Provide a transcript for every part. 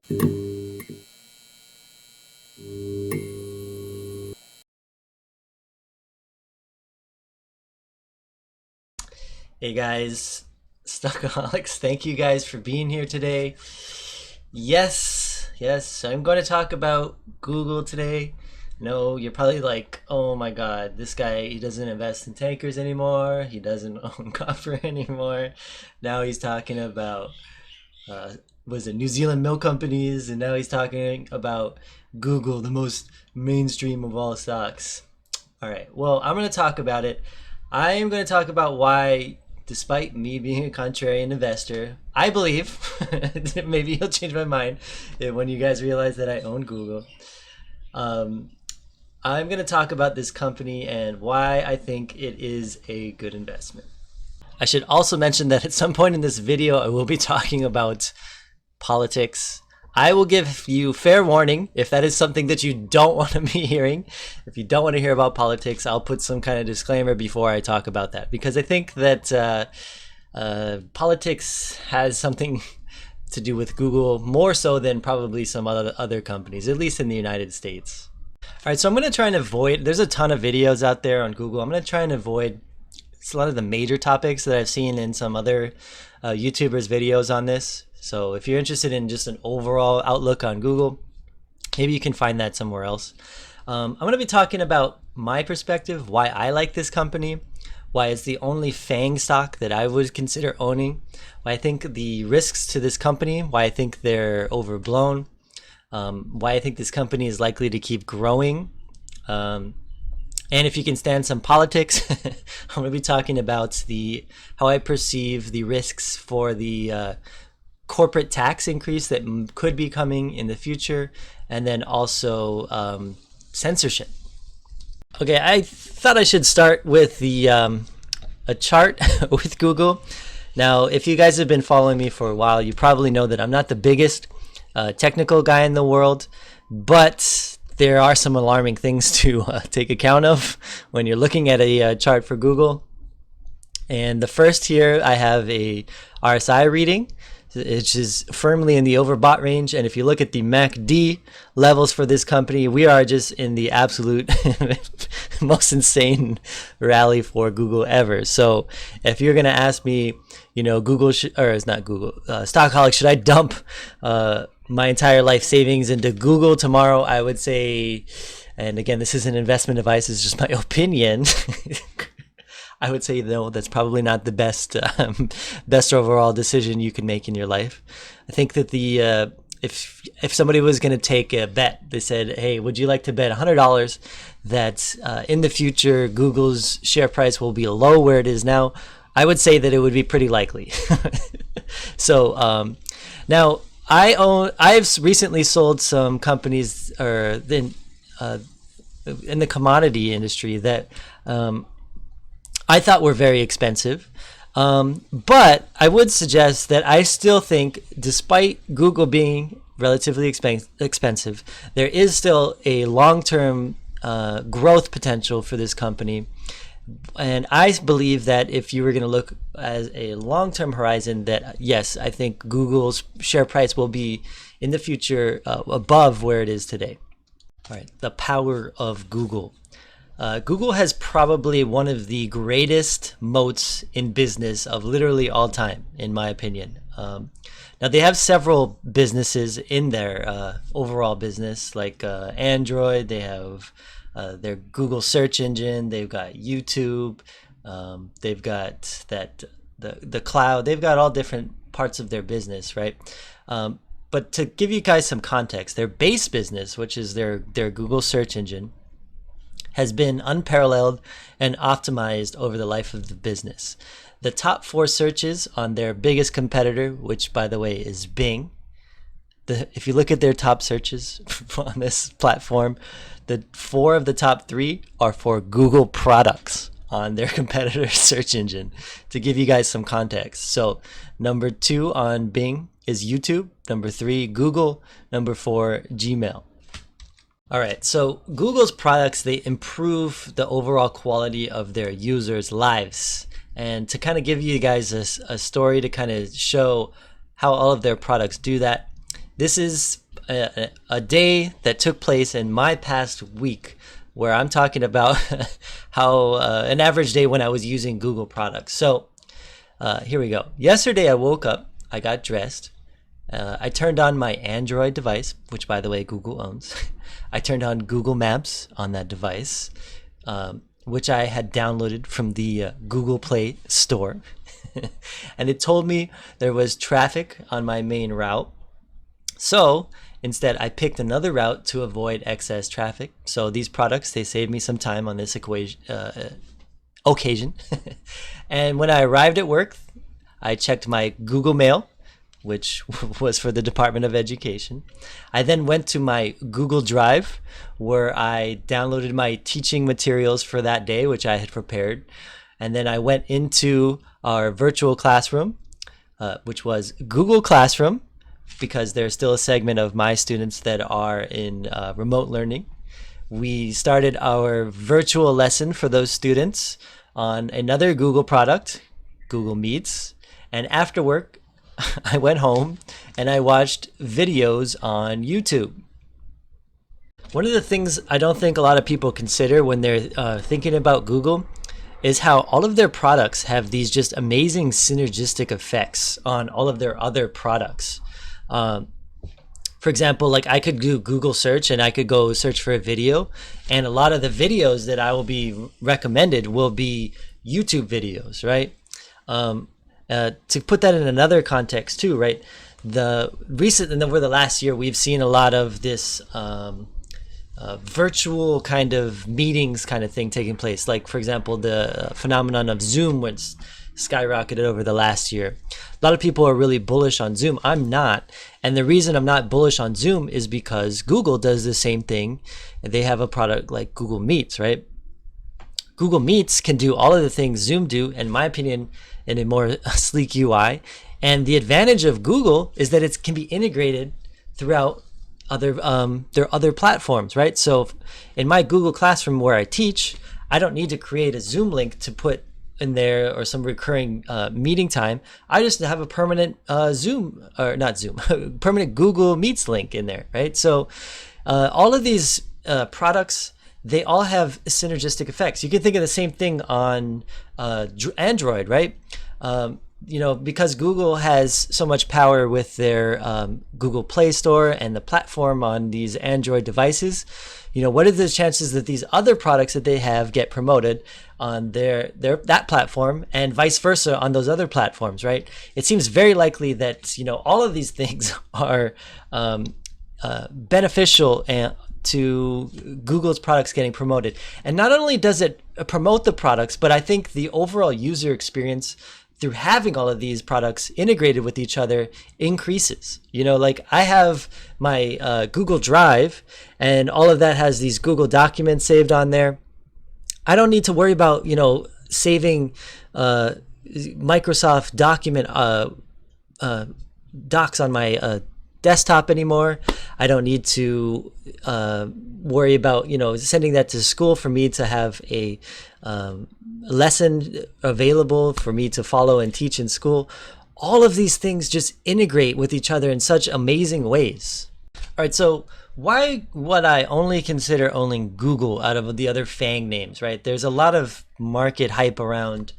Hey guys, Stuckaholics, thank you guys for being here today. Yes, I'm going to talk about Google today. No, you're probably like, oh my god, this guy, he doesn't invest in tankers anymore. He doesn't own copper anymore. Now he's talking about, uh, was it New Zealand milk companies? And now he's talking about Google, the most mainstream of all stocks. All right, well, I'm going to talk about it. I am going to talk about why, despite me being a contrarian investor, I believe, maybe he'll change my mind when you guys realize that I own Google. Um, I'm going to talk about this company and why I think it is a good investment. I should also mention that at some point in this video, I will be talking about politics. I will give you fair warning if that is something that you don't want to be hearing. If you don't want to hear about politics, I'll put some kind of disclaimer before I talk about that, because I think that politics has something to do with Google more so than probably some other companies, at least in the United States. All right, so I'm going to try and avoid, there's a ton of videos out there on Google. I'm going to try and avoid a lot of the major topics that I've seen in some other YouTubers' videos on this. So if you're interested in just an overall outlook on Google, maybe you can find that somewhere else. I'm going to be talking about my perspective, why I like this company, why it's the only FAANG stock that I would consider owning, why I think the risks to this company, why I think they're overblown, why I think this company is likely to keep growing, and if you can stand some politics. I'm going to be talking about how I perceive the risks for the corporate tax increase that could be coming in the future, and then also censorship. Okay, I thought I should start with a chart with Google. Now, if you guys have been following me for a while, you probably know that I'm not the biggest technical guy in the world, but there are some alarming things to take account of when you're looking at a chart for Google. And the first here, I have a RSI reading, which is firmly in the overbought range. And if you look at the MACD levels for this company, we are just in the absolute most insane rally for Google ever. So if you're going to ask me, Google or it's not Google, Stockaholic, should I dump my entire life savings into Google tomorrow? I would say, and again, this isn't investment advice, it's just my opinion. I would say no, that's probably not the best overall decision you can make in your life. I think that if somebody was going to take a bet, they said, hey, would you like to bet $100 that in the future Google's share price will be below where it is now? I would say that it would be pretty likely. So now I've recently sold some companies in the commodity industry that I thought were very expensive. But I would suggest that I still think, despite Google being relatively expensive, there is still a long-term growth potential for this company. And I believe that if you were going to look as a long-term horizon, that yes, I think Google's share price will be in the future above where it is today. All right, the power of Google. Google has probably one of the greatest moats in business of literally all time, in my opinion. Now, they have several businesses in their overall business, like Android. They have their Google search engine. They've got YouTube. They've got the cloud. They've got all different parts of their business, right? But to give you guys some context, their base business, which is their Google search engine, has been unparalleled and optimized over the life of the business. The top 4 searches on their biggest competitor, which by the way is Bing, if you look at their top searches on this platform, the 4 of the top 3 are for Google products on their competitor's search engine, to give you guys some context. So number 2 on Bing is YouTube, number 3 Google, number 4 Gmail. All right, so Google's products, they improve the overall quality of their users' lives. And to kind of give you guys a story to kind of show how all of their products do that, this is a day that took place in my past week, where I'm talking about how an average day when I was using Google products. So here we go. Yesterday I woke up, I got dressed, I turned on my Android device, which by the way Google owns. I turned on Google Maps on that device, which I had downloaded from the Google Play Store. And it told me there was traffic on my main route. So instead, I picked another route to avoid excess traffic. So these products, they saved me some time on this occasion. And when I arrived at work, I checked my Google Mail, which was for the Department of Education. I then went to my Google Drive, where I downloaded my teaching materials for that day, which I had prepared. And then I went into our virtual classroom, which was Google Classroom, because there's still a segment of my students that are in remote learning. We started our virtual lesson for those students on another Google product, Google Meets. And after work, I went home and I watched videos on YouTube. One of the things I don't think a lot of people consider when they're thinking about Google is how all of their products have these just amazing synergistic effects on all of their other products. For example, like I could do Google search and I could go search for a video, and a lot of the videos that I will be recommended will be YouTube videos, right? To put that in another context too, right? Over the last year, we've seen a lot of this virtual kind of meetings kind of thing taking place. Like, for example, the phenomenon of Zoom, which skyrocketed over the last year. A lot of people are really bullish on Zoom. I'm not. And the reason I'm not bullish on Zoom is because Google does the same thing. They have a product like Google Meets, right? Google Meets can do all of the things Zoom do, in my opinion, in a more sleek UI. And the advantage of Google is that it can be integrated throughout their other platforms, right? So in my Google Classroom where I teach, I don't need to create a Zoom link to put in there or some recurring meeting time. I just have a permanent permanent Google Meets link in there, right? So all of these products, they all have synergistic effects. You can think of the same thing on Android, right? Because Google has so much power with their Google Play Store and the platform on these Android devices, what are the chances that these other products that they have get promoted on that platform and vice versa on those other platforms, right? It seems very likely that, all of these things are beneficial to Google's products getting promoted. And not only does it promote the products, but I think the overall user experience through having all of these products integrated with each other increases. Like I have my Google Drive, and all of that has these Google documents saved on there. I don't need to worry about, saving Microsoft document docs on my desktop anymore. I don't need to worry about, sending that to school for me to have a lesson available for me to follow and teach in school. All of these things just integrate with each other in such amazing ways. All right, so why would I only consider owning Google out of the other FAANG names, right? There's a lot of market hype around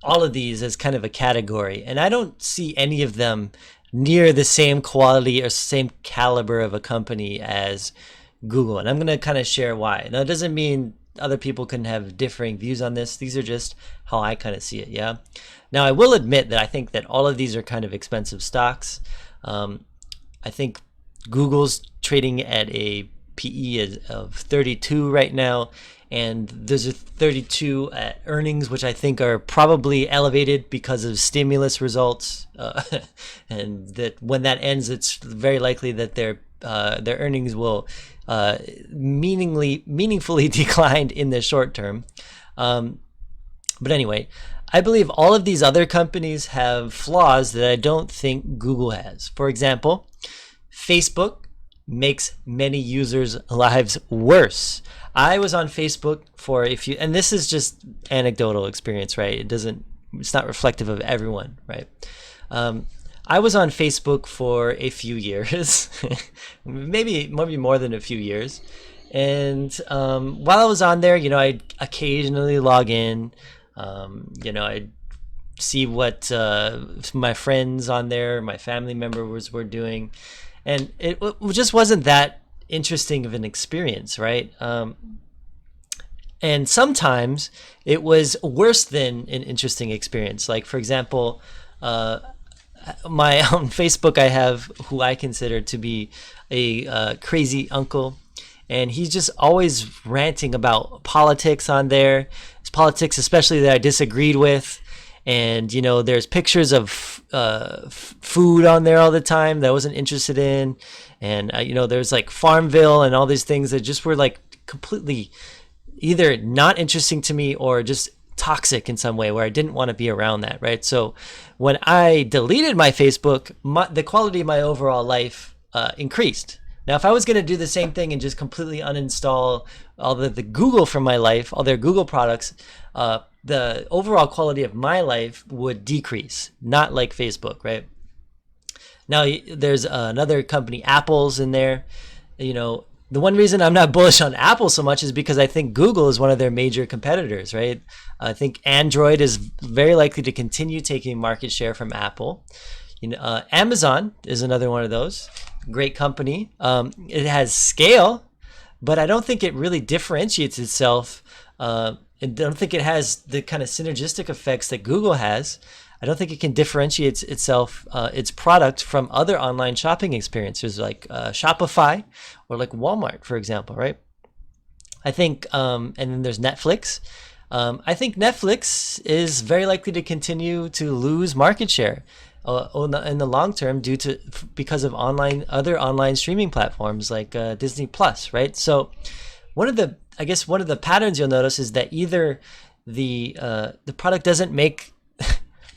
all of these as kind of a category, and I don't see any of them near the same quality or same caliber of a company as Google. And I'm going to kind of share why. Now, it doesn't mean other people can have differing views on this. These are just how I kind of see it. Yeah. Now, I will admit that I think that all of these are kind of expensive stocks. I think Google's trading at a PE of 32 right now, and there's a 32 at earnings, which I think are probably elevated because of stimulus results, and that when that ends, it's very likely that their earnings will meaningfully decline in the short term. But anyway, I believe all of these other companies have flaws that I don't think Google has. For example, Facebook makes many users' lives worse. I was on Facebook for and this is just anecdotal experience, right? It's not reflective of everyone, right? I was on Facebook for a few years, maybe more than a few years. And while I was on there, I'd occasionally log in. I'd see what my friends on there, my family members were doing. And it just wasn't that interesting of an experience, right? And sometimes it was worse than an interesting experience. Like, for example, my on Facebook, I have who I consider to be a crazy uncle, and he's just always ranting about politics on there. It's politics, especially that I disagreed with. And there's pictures of food on there all the time that I wasn't interested in, and there's like Farmville and all these things that just were like completely either not interesting to me or just toxic in some way where I didn't want to be around that, right? So when I deleted my Facebook, the quality of my overall life increased. Now, if I was going to do the same thing and just completely uninstall all the Google from my life, all their Google products, the overall quality of my life would decrease, not like Facebook, right? Now, there's another company, Apple's in there. The one reason I'm not bullish on Apple so much is because I think Google is one of their major competitors, right? I think Android is very likely to continue taking market share from Apple. Amazon is another one of those. Great company. It has scale, but I don't think it really differentiates itself. I don't think it has the kind of synergistic effects that Google has. I don't think it can differentiate itself, its product from other online shopping experiences like Shopify or like Walmart, for example, right? I think, and then there's Netflix. I think Netflix is very likely to continue to lose market share in the long term because of other online streaming platforms like Disney Plus, right? So one of the patterns you'll notice is that either the product doesn't make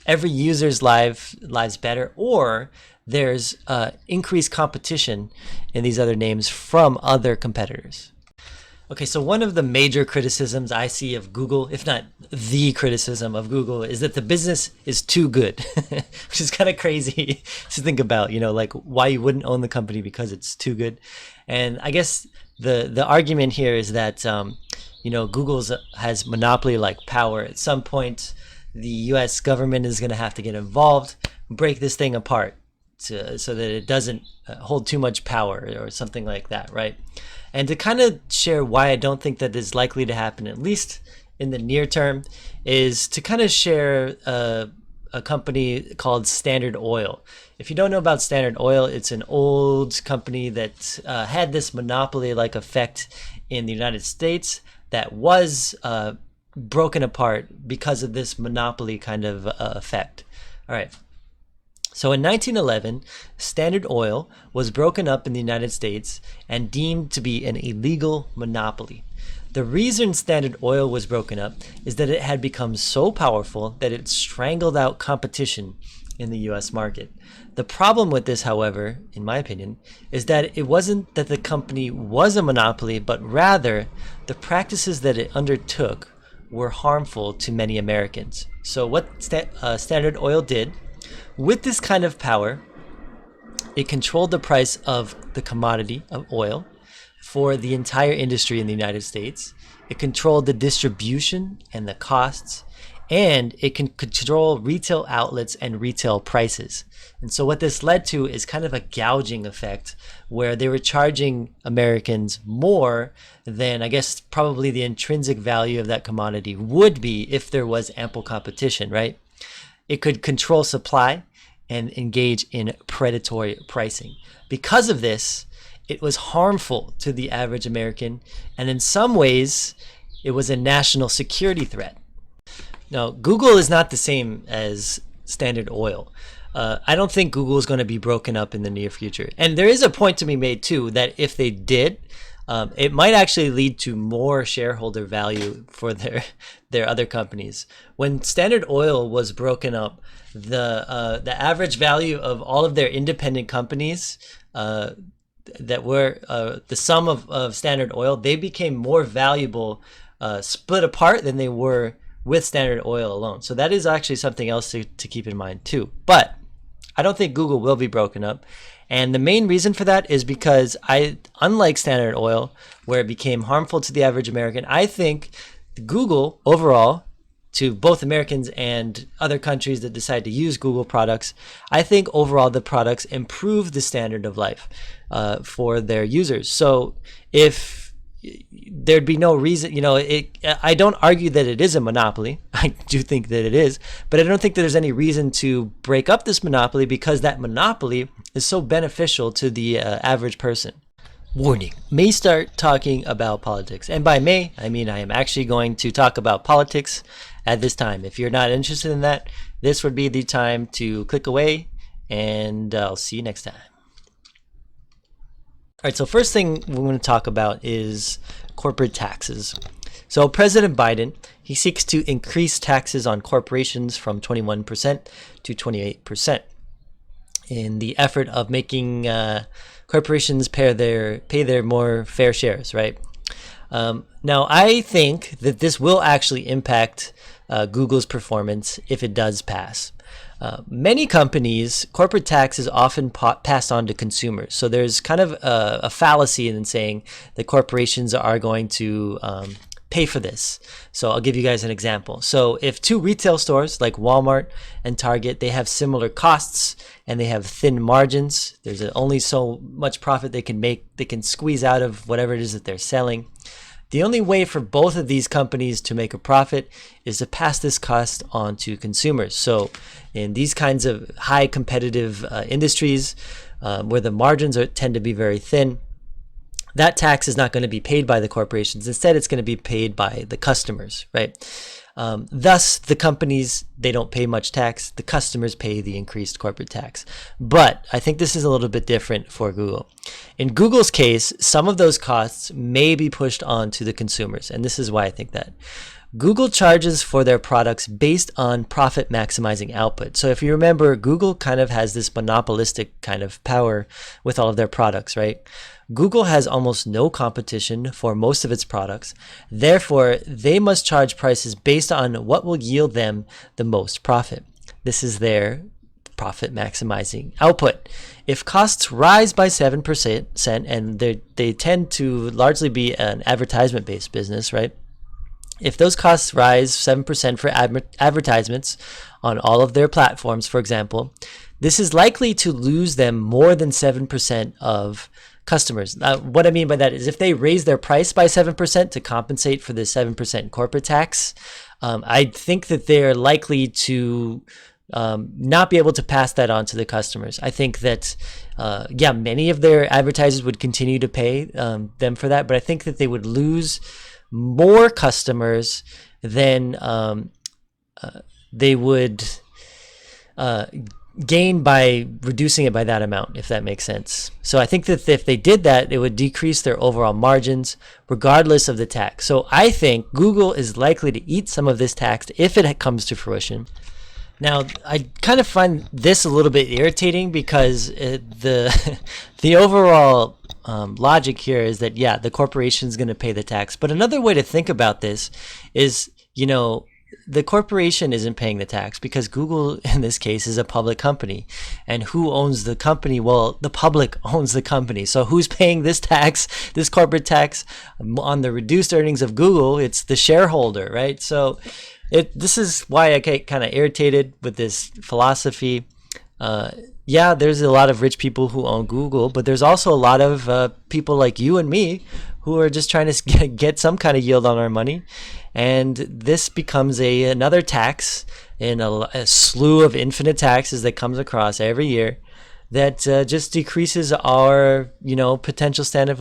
every user's lives better, or there's increased competition in these other names from other competitors. Okay, so one of the major criticisms I see of Google, if not the criticism of Google, is that the business is too good, which is kind of crazy to think about, like why you wouldn't own the company because it's too good. And I guess the argument here is that, Google has monopoly-like power. At some point, the U.S. government is going to have to get involved, break this thing apart so that it doesn't hold too much power or something like that, right? And to kind of share why I don't think that is likely to happen, at least in the near term, is to kind of share a company called Standard Oil. If you don't know about Standard Oil, it's an old company that had this monopoly-like effect in the United States that was broken apart because of this monopoly kind of effect. All right. So in 1911, Standard Oil was broken up in the United States and deemed to be an illegal monopoly. The reason Standard Oil was broken up is that it had become so powerful that it strangled out competition in the US market. The problem with this, however, in my opinion, is that it wasn't that the company was a monopoly, but rather the practices that it undertook were harmful to many Americans. So what Standard Oil did, with this kind of power, it controlled the price of the commodity of oil for the entire industry in the United States. It controlled the distribution and the costs, and it can control retail outlets and retail prices. And so what this led to is kind of a gouging effect where they were charging Americans more than, I guess, probably the intrinsic value of that commodity would be if there was ample competition, right? It could control supply and engage in predatory pricing. Because of this, it was harmful to the average American, and in some ways, it was a national security threat. Now, Google is not the same as Standard Oil. I don't think Google is going to be broken up in the near future. And there is a point to be made, too, that if they did, it might actually lead to more shareholder value for their other companies. When Standard Oil was broken up, the average value of all of their independent companies that were the sum of Standard Oil, they became more valuable split apart than they were with Standard Oil alone. So that is actually something else to keep in mind too. But I don't think Google will be broken up. And the main reason for that is because unlike Standard Oil, where it became harmful to the average American, I think Google overall, to both Americans and other countries that decide to use Google products, I think overall the products improve the standard of life for their users. So if there'd be no reason, I don't argue that it is a monopoly. I do think that it is, but I don't think that there's any reason to break up this monopoly, because that monopoly is so beneficial to the average person. Warning, may start talking about politics. And by may, I mean I am actually going to talk about politics at this time. If you're not interested in that, this would be the time to click away, and I'll see you next time. All right, so first thing we're going to talk about is corporate taxes. So President Biden, he seeks to increase taxes on corporations from 21% to 28% in the effort of making corporations pay their more fair shares, right? Now, I think that this will actually impact Google's performance if it does pass. Many companies, corporate tax is often passed on to consumers. So there's kind of a fallacy in saying that corporations are going to pay for this. So I'll give you guys an example. So if two retail stores like Walmart and Target, they have similar costs and they have thin margins, there's only so much profit they can make, they can squeeze out of whatever it is that they're selling. The only way for both of these companies to make a profit is to pass this cost on to consumers. So in these kinds of high competitive industries where the margins tend to be very thin, that tax is not going to be paid by the corporations. Instead, it's going to be paid by the customers, right? Thus, the companies, they don't pay much tax. The customers pay the increased corporate tax. But I think this is a little bit different for Google. In Google's case, some of those costs may be pushed on to the consumers. And this is why I think that. Google charges for their products based on profit maximizing output. So if you remember, Google kind of has this monopolistic kind of power with all of their products, right? Google has almost no competition for most of its products. Therefore, they must charge prices based on what will yield them the most profit. This is their profit maximizing output. If costs rise by 7%, and they tend to largely be an advertisement-based business, right? If those costs rise 7% for advertisements on all of their platforms, for example, this is likely to lose them more than 7% of customers. What I mean by that is if they raise their price by 7% to compensate for the 7% corporate tax, I think that they're likely to not be able to pass that on to the customers. I think that, many of their advertisers would continue to pay them for that, but I think that they would lose more customers than they would gain by reducing it by that amount, if that makes sense. So I think that if they did that, it would decrease their overall margins regardless of the tax. So I think Google is likely to eat some of this tax if it comes to fruition. Now, I kind of find this a little bit irritating because the overall logic here is that, the corporation is going to pay the tax. But another way to think about this is, the corporation isn't paying the tax because Google, in this case, is a public company. And who owns the company? Well, the public owns the company. So who's paying this tax, this corporate tax on the reduced earnings of Google? It's the shareholder, right? So this is why I get kind of irritated with this philosophy. There's a lot of rich people who own Google, but there's also a lot of people like you and me who are just trying to get some kind of yield on our money. And this becomes another tax in a slew of infinite taxes that comes across every year that just decreases our, potential standard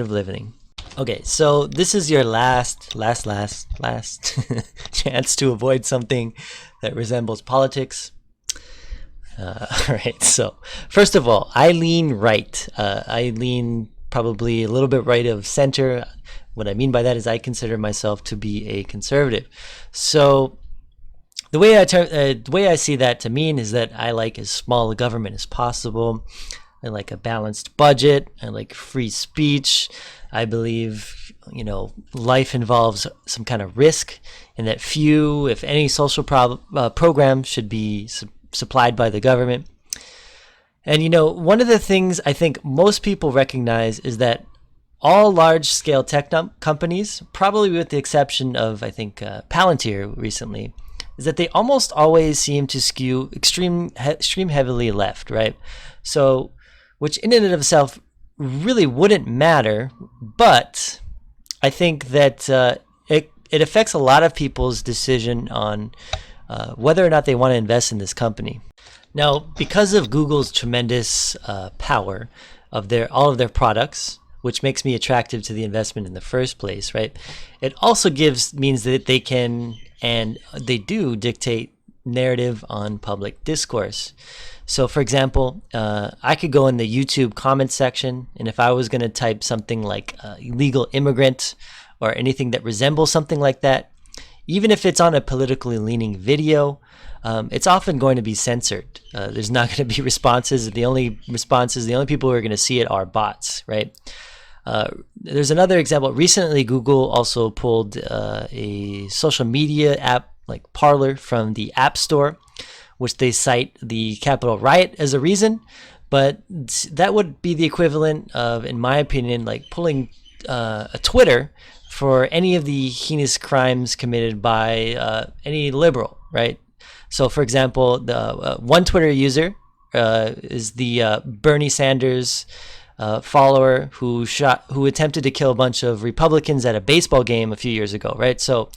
of living. Okay, so this is your last chance to avoid something that resembles politics. All right, so first of all, I lean right. I lean probably a little bit right of center. What I mean by that is I consider myself to be a conservative. So the way I see that to mean is that I like as small a government as possible. I like a balanced budget. I like free speech. I believe, life involves some kind of risk, and that few, if any, social program should be supplied by the government. And one of the things I think most people recognize is that all large-scale tech companies, probably with the exception of, I think, Palantir recently, is that they almost always seem to skew extreme heavily left, right? So, which in and of itself really wouldn't matter, but I think that it affects a lot of people's decision on whether or not they want to invest in this company. Now, because of Google's tremendous power of all of their products, which makes me attractive to the investment in the first place, right? It also means that they can, and they do, dictate narrative on public discourse. So for example, I could go in the YouTube comment section, and if I was going to type something like illegal immigrant or anything that resembles something like that, even if it's on a politically leaning video, it's often going to be censored. There's not going to be responses. The only people who are going to see it are bots, right? There's another example. Recently, Google also pulled a social media app like Parler from the App Store, which they cite the Capitol riot as a reason. But that would be the equivalent of, in my opinion, like pulling a Twitter for any of the heinous crimes committed by any liberal, right? So, for example, the one Twitter user is the Bernie Sanders follower who attempted to kill a bunch of Republicans at a baseball game a few years ago, right? So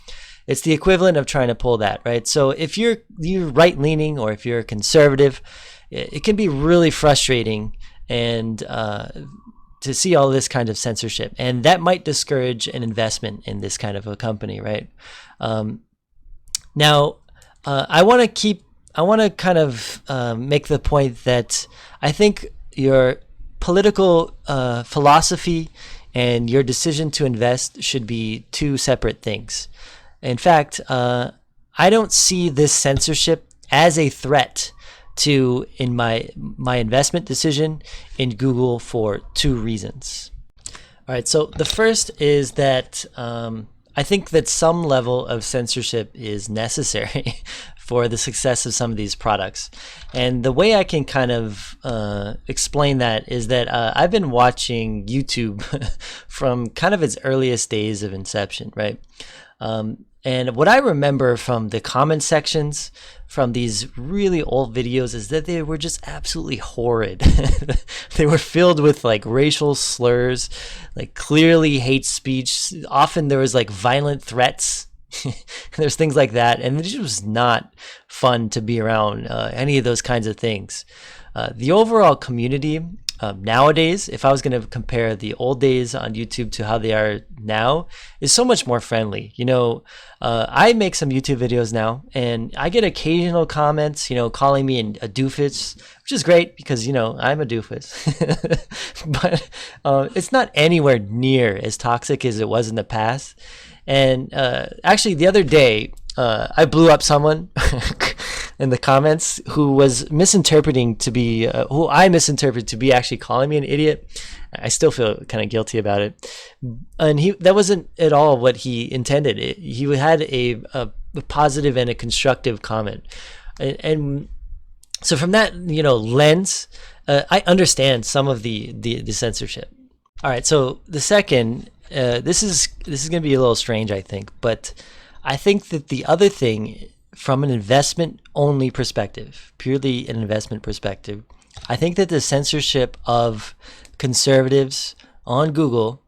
it's the equivalent of trying to pull that, right? So if you're right-leaning or if you're a conservative, it can be really frustrating and to see all this kind of censorship, and that might discourage an investment in this kind of a company, right? Now, I want to kind of make the point that I think your political philosophy and your decision to invest should be two separate things. In fact, I don't see this censorship as a threat in my investment decision in Google for two reasons. All right, so the first is that I think that some level of censorship is necessary for the success of some of these products. And the way I can kind of explain that is that I've been watching YouTube from kind of its earliest days of inception, right? And what I remember from the comment sections from these really old videos is that they were just absolutely horrid. They were filled with like racial slurs, like clearly hate speech. Often there was like violent threats. There's things like that, and it just was not fun to be around any of those kinds of things. The overall community nowadays, if I was going to compare the old days on YouTube to how they are now, is so much more friendly. I make some YouTube videos now, and I get occasional comments, calling me a doofus, which is great because, I'm a doofus. But it's not anywhere near as toxic as it was in the past. And actually, the other day, I blew up someone in the comments who was misinterpreting to be, who I misinterpreted to be actually calling me an idiot. I still feel kind of guilty about it. And that wasn't at all what he intended. He had a positive and a constructive comment. And so from that, lens, I understand some of the censorship. All right, so the second, this is going to be a little strange, I think, but I think that the other thing, from an investment only perspective, purely an investment perspective, I think that the censorship of conservatives on Google,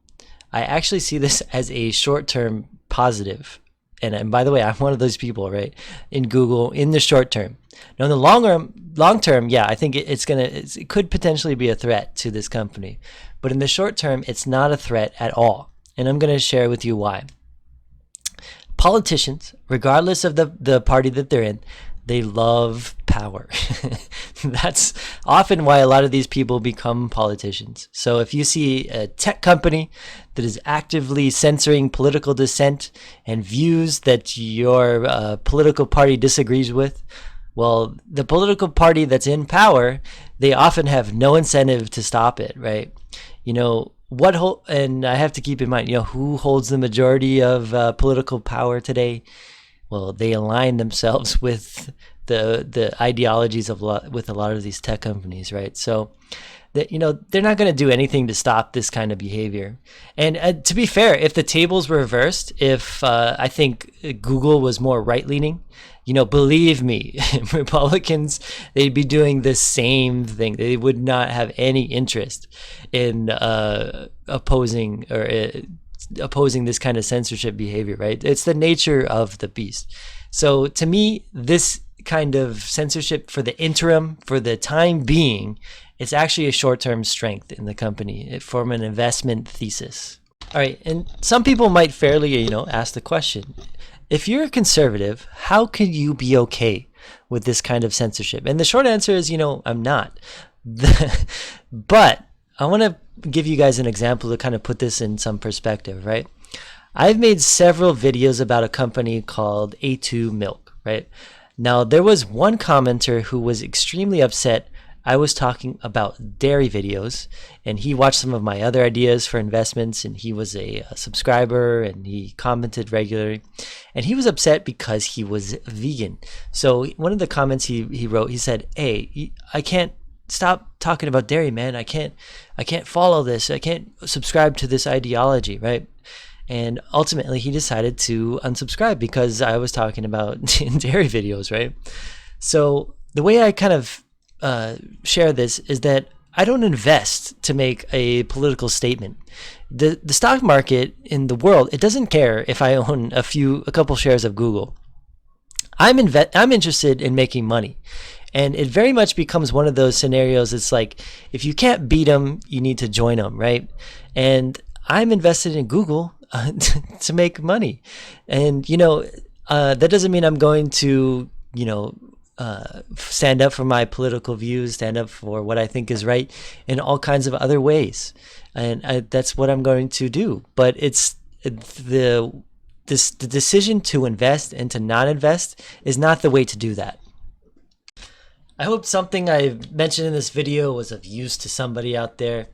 I actually see this as a short-term positive. And by the way, I'm one of those people, right? In Google, in the short term. Now, in the long term, yeah, I think it could potentially be a threat to this company. But in the short term, it's not a threat at all. And I'm going to share with you why. Politicians, regardless of the party that they're in, they love power. That's often why a lot of these people become politicians. So if you see a tech company that is actively censoring political dissent and views that your political party disagrees with, well, the political party that's in power, they often have no incentive to stop it, right? And I have to keep in mind, who holds the majority of political power today? Well, they align themselves with the ideologies of with a lot of these tech companies, right? So that, you know, they're not going to do anything to stop this kind of behavior. And to be fair, if the tables were reversed, if I think Google was more right leaning, you know, believe me, Republicans, they'd be doing the same thing. They would not have any interest in opposing this kind of censorship behavior, right? It's the nature of the beast. So to me, this kind of censorship for the interim, for the time being, it's actually a short-term strength in the company from an investment thesis. All right, and some people might fairly, you know, ask the question, if you're a conservative, how could you be okay with this kind of censorship? And the short answer is, you know, I'm not. But I want to give you guys an example to kind of put this in some perspective, right? I've made several videos about a company called A2 Milk, right? Now, there was one commenter who was extremely upset I was talking about dairy videos, and he watched some of my other ideas for investments, and he was a subscriber, and he commented regularly, and he was upset because he was vegan. So one of the comments he wrote, he said, "Hey, I can't stop talking about dairy, man. I can't follow this. I can't subscribe to this ideology," right? And ultimately, he decided to unsubscribe because I was talking about dairy videos, right? So the way I kind of share this is that I don't invest to make a political statement. The stock market in the world, it doesn't care if I own a couple shares of Google. I'm interested in making money. And it very much becomes one of those scenarios. It's like, if you can't beat them, you need to join them, right? And I'm invested in Google to make money. And, you know, that doesn't mean I'm going to, you know, stand up for my political views, stand up for what I think is right in all kinds of other ways. And that's what I'm going to do. But it's the decision to invest and to not invest is not the way to do that. I hope something I mentioned in this video was of use to somebody out there.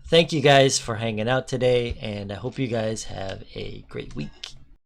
Thank you guys for hanging out today, and I hope you guys have a great week.